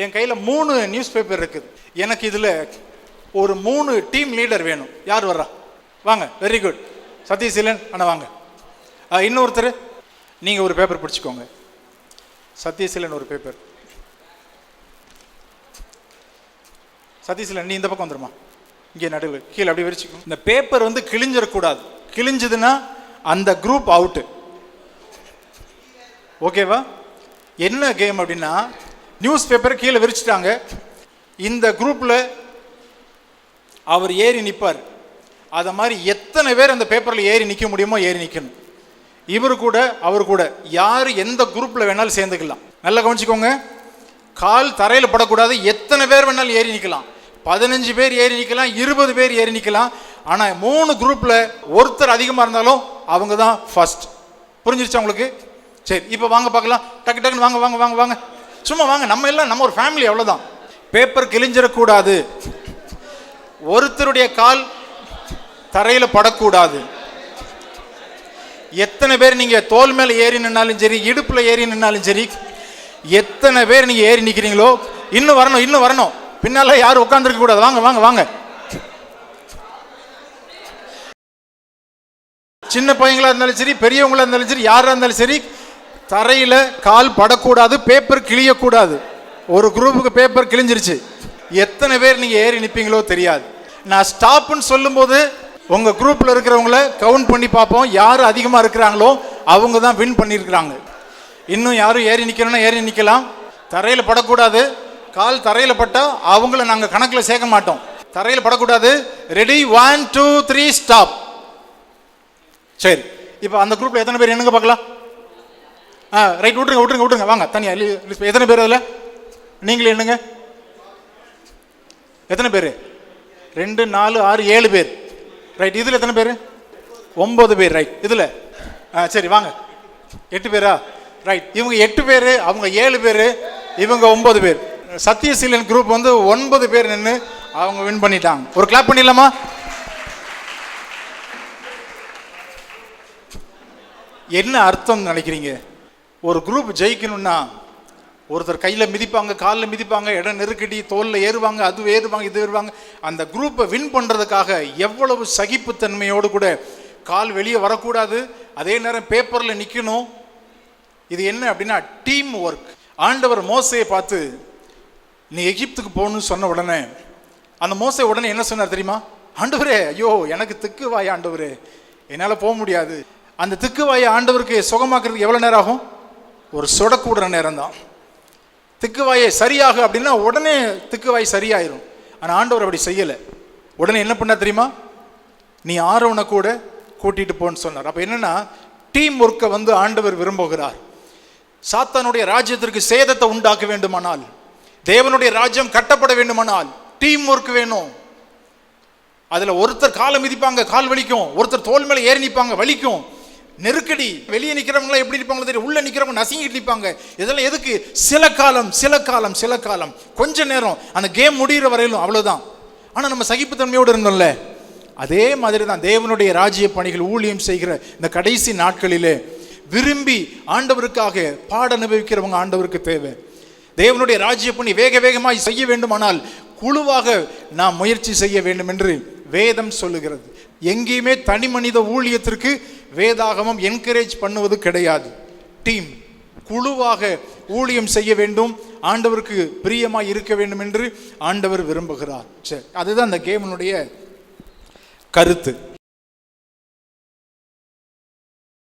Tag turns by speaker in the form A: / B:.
A: என் கையில் 3 news paper இருக்குது. எனக்கு இதில் ஒரு 3 டீம் லீடர் வேணும். யார் வர்றா? வாங்க. Very good. சத்யசீலன் அண்ணா வாங்க. இன்னொருத்தர் நீங்கள் ஒரு பேப்பர் பிடிச்சிக்கோங்க. சத்யசீலன் ஒரு பேப்பர். சத்யசீலன் நீ இந்த பக்கம் வந்துருமா, இங்கே நடுவில் கீழே அப்படி விரிச்சிக்கும். இந்த பேப்பர் வந்து கிழிஞ்சிடக்கூடாது. கிழிஞ்சதுன்னா அந்த குரூப் அவுட்டு. ஓகேவா? என்ன கேம் அப்படின்னா, நியூஸ் பேப்பர் கீழே விரிச்சிட்டாங்க. இந்த குரூப்பில் அவர் ஏறி நிற்பார். அதை மாதிரி எத்தனை பேர் அந்த பேப்பரில் ஏறி நிற்க முடியுமோ ஏறி நிற்கணும். இவர் கூட அவர் கூட யார் எந்த குரூப்பில் வேணாலும் சேர்ந்துக்கலாம். நல்லா கவனிச்சுக்கோங்க. கால் தரையில் படக்கூடாது. எத்தனை பேர் வேணாலும் ஏறி நிற்கலாம். 15 பேர் ஏறி நிற்கலாம், 20 பேர் ஏறி நிற்கலாம். ஆனால் 3 குரூப்பில் ஒருத்தர் அதிகமாக இருந்தாலும் அவங்க தான் ஃபர்ஸ்ட். புரிஞ்சிருச்சா உங்களுக்கு? சரி, இப்போ வாங்க பார்க்கலாம். டக்கு டக்குன்னு வாங்க வாங்க வாங்க வாங்க. சும்மா வாங்க. நம்ம எல்லாம் நம்ம ஒரு ஃபேமிலி, அவ்வளோதான். பேப்பர் கிழிஞ்சிடக்கூடாது. ஒருத்தருடைய கால் தரையில் படக்கூடாது. எத்தனை பேர் நீங்கள் தோல் மேலே ஏறி நின்னாலும் சரி, இடுப்பில் ஏறி நின்னாலும் சரி, எத்தனை பேர் நீங்கள் ஏறி நிற்கிறீங்களோ இன்னும் வரணும், இன்னும் வரணும். பின்னால் யாரும் உட்காந்துருக்க கூடாது. வாங்க வாங்க வாங்க. சின்ன பையங்களா இருந்தாலும் சரி, பெரியவங்களா இருந்தாலும் சரி, யாரா இருந்தாலும் சரி, தரையில் கால் படக்கூடாது. பேப்பர் கிழியக்கூடாது. ஒரு குரூப்புக்கு பேப்பர் கிழிஞ்சிருச்சு. எத்தனை பேர் நீங்கள் ஏறி நிற்பீங்களோ தெரியாது. நான் ஸ்டாப்னு சொல்லும்போது உங்கள் குரூப்பில் இருக்கிறவங்கள கவுண்ட் பண்ணி பார்ப்போம். யார் அதிகமாக இருக்கிறாங்களோ அவங்க தான் வின் பண்ணியிருக்கிறாங்க. இன்னும் யாரும் ஏறி நிற்கணும்னா ஏறி நிற்கலாம். தரையில் படக்கூடாது. கால் தரையில் பட்டால் அவங்கள நாங்கள் கணக்கில் சேர்க்க மாட்டோம். தரையில் படக்கூடாது. Ready, 1 2 3 stop. சரி, இப்போ அந்த குரூப்பில் எத்தனை பேர் என்னங்க பார்க்கலாம்? ரைட், விட்டுருங்க விட்டுருங்க விட்டுருங்க. வாங்க தனியாக. எத்தனை பேர் அதில்? நீங்களே என்னங்க? எத்தனை பேர்? 2 4 6 7 பேர். ரைட். இதில் எத்தனை பேர்? 9 பேர். ரைட். இதில் சரி வாங்க. 8 பேரா? ரைட். இவங்க 8 பேர், அவங்க 7 பேர், இவங்க 9 பேர். சத்யசீலன் குரூப் வந்து 9 பேர் நின்று அவங்க வின் பண்ணிட்டாங்க. ஒரு கிளாப் பண்ணிடலாமா? என்ன அர்த்தம் நினைக்கிறீங்க? ஒரு குரூப் ஜெயிக்கணும்னா ஒருத்தர் கையில் மிதிப்பாங்க, காலில் மிதிப்பாங்க, இடம் நெருக்கடி, தோலில் ஏறுவாங்க, அது ஏறுவாங்க, இது ஏறுவாங்க. அந்த குரூப்பை வின் பண்ணுறதுக்காக எவ்வளவு சகிப்புத்தன்மையோடு கூட கால் வெளியே வரக்கூடாது. அதே நேரம் பேப்பரில் நிற்கணும். இது என்ன அப்படின்னா டீம் ஒர்க். ஆண்டவர் மோசையை பார்த்து நீ எகிப்துக்கு போகணும்னு சொன்ன உடனே அந்த மோசை உடனே என்ன சொன்னார் தெரியுமா? ஆண்டவரே, ஐயோ எனக்கு திக்குவாய் ஆண்டவரே, என்னால் போக முடியாது. அந்த திக்குவாயை ஆண்டவருக்கு சுகமாக்குறதுக்கு எவ்வளோ நேரம் ஆகும்? ஒரு சொடக்கூடுற நேரம் தான். திக்குவாயை சரியாக அப்படின்னா உடனே திக்குவாய் சரியாயிரும். ஆனால் ஆண்டவர் அப்படி செய்யலை. உடனே என்ன பண்ண தெரியுமா? நீ ஆரோனை கூட கூட்டிட்டு போன்னு சொன்னார். அப்போ என்னன்னா டீம் ஒர்க்கை வந்து ஆண்டவர் விரும்புகிறார். சாத்தானுடைய ராஜ்யத்திற்கு சேதத்தை உண்டாக்க வேண்டுமானால், தேவனுடைய ராஜ்யம் கட்டப்பட வேண்டுமானால் டீம் ஒர்க் வேணும். அதில் ஒருத்தர் காலை மிதிப்பாங்க, கால் வலிக்கும். ஒருத்தர் தோல் மேலே ஏறி நிற்பாங்க, வலிக்கும். நெருக்கடி. வெளியே நிற்கிறவங்களா எப்படி நிற்பாங்களோ தெரியும். உள்ள நிற்கிறவங்க நசுங்கிட்டு நிற்பாங்க. இதெல்லாம் எதுக்கு? சில காலம் சில காலம் சில காலம், கொஞ்ச நேரம், அந்த கேம் முடிகிற வரையிலும், அவ்வளோதான். ஆனால் நம்ம சகிப்புத்தன்மையோடு இருந்தோம்ல, அதே மாதிரி தான் தேவனுடைய ராஜ்ய பணிகள் ஊழியம் செய்கிற இந்த கடைசி நாட்களிலே விரும்பி ஆண்டவருக்காக பாட அனுபவிக்கிறவங்க ஆண்டவருக்கு தேவை. தேவனுடைய ராஜ்ய பணி வேக வேகமாய் செய்ய வேண்டுமானால் குழுவாக நாம் முயற்சி செய்ய வேண்டும் என்று வேதம் சொல்லுகிறது. எங்கேயுமே தனி மனித ஊழியத்திற்கு வேதாகமம் என்கரேஜ் பண்ணுவது கிடையாது. டீம், குழுவாக ஊழியம் செய்ய வேண்டும், ஆண்டவருக்கு பிரியமாய் இருக்க வேண்டும் என்று ஆண்டவர் விரும்புகிறார். சரி, அதுதான் அந்த கேமினுடைய கருத்து.